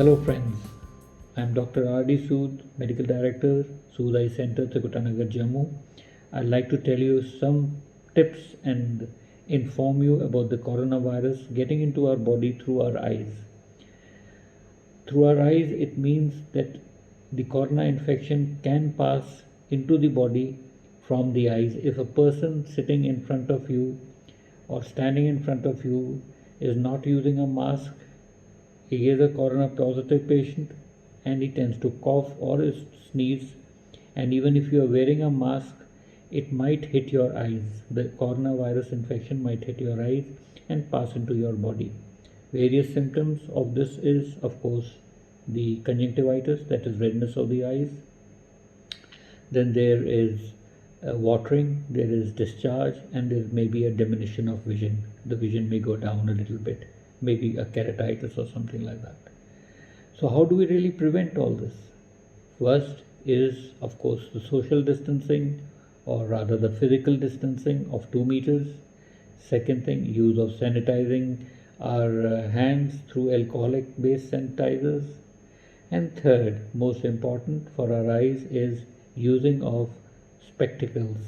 Hello friends, I am Dr. Rajdeep Sood, Medical Director, Sood Eye Center, Trikutanagar, Jammu. I'd like to tell you some tips and inform you about the coronavirus getting into our body through our eyes. Through our eyes, it means that the corona infection can pass into the body from the eyes. If a person sitting in front of you or standing in front of you is not using a mask, he is a corona positive patient and he tends to cough or sneeze, and even if you are wearing a mask, it might hit your eyes. The coronavirus infection might hit your eyes and pass into your body. Various symptoms of this is, of course, the conjunctivitis, that is redness of the eyes. Then there is watering, there is discharge, and there may be a diminution of vision. The vision may go down a little bit, maybe a keratitis or something like that. So how do we really prevent all this? First is, of course, the social distancing, or rather the physical distancing of 2 meters. Second thing, use of sanitizing our hands through alcoholic based sanitizers. And third, most important for our eyes, is using of spectacles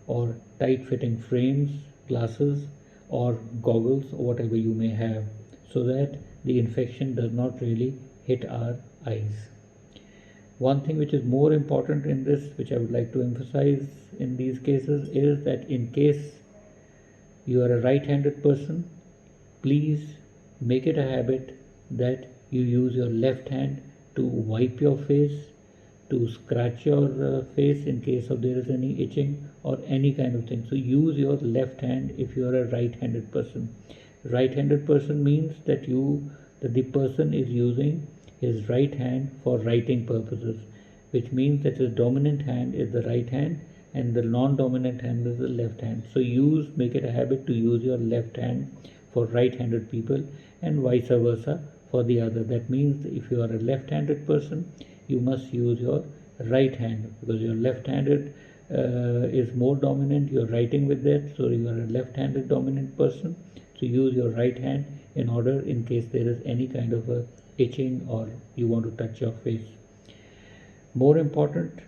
or tight fitting frames, glasses or goggles or whatever you may have, so that the infection does not really hit our eyes. One thing which is more important in this, which I would like to emphasize in these cases, is that in case you are a right-handed person, please make it a habit that you use your left hand to wipe your face, to scratch your face in case of there is any itching or any kind of thing. So use your left hand if you are a right-handed person. Right-handed person means that the person is using his right hand for writing purposes, which means that his dominant hand is the right hand and the non-dominant hand is the left hand. So make it a habit to use your left hand for right-handed people and vice versa for the other. That means if you are a left-handed person, you must use your right hand, because your left-handed is more dominant. You're writing with that, so you are a left-handed dominant person. So use your right hand in order in case there is any kind of a itching or you want to touch your face. More important,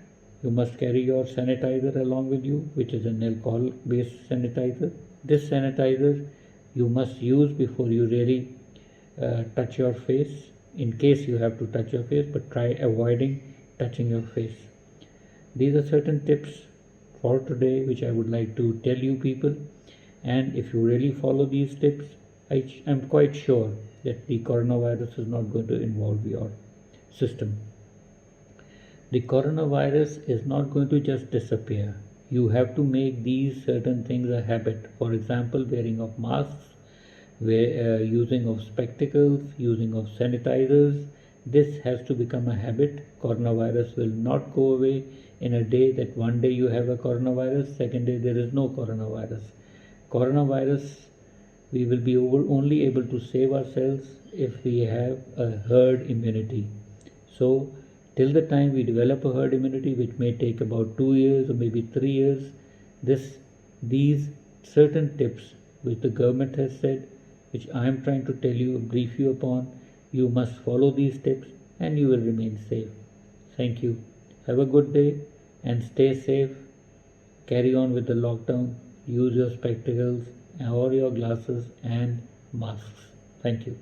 you must carry your sanitizer along with you, which is an alcohol based sanitizer. This sanitizer you must use before you really touch your face, in case you have to touch your face, but try avoiding touching your face. These are certain tips for today which I would like to tell you people, and if you really follow these tips, I am quite sure that the coronavirus is not going to involve your system. The coronavirus is not going to just disappear. You have to make these certain things a habit. For example, wearing of masks, using of spectacles, using of sanitizers. This has to become a habit. Coronavirus will not go away in a day, that one day you have a coronavirus, second day there is no coronavirus. Coronavirus, we will be only able to save ourselves if we have a herd immunity. So till the time we develop a herd immunity, which may take about 2 years or maybe 3 years, these certain tips which the government has said, which I am trying to tell you, brief you upon, you must follow these tips and you will remain safe. Thank you. Have a good day and stay safe. Carry on with the lockdown. Use your spectacles or your glasses and masks. Thank you.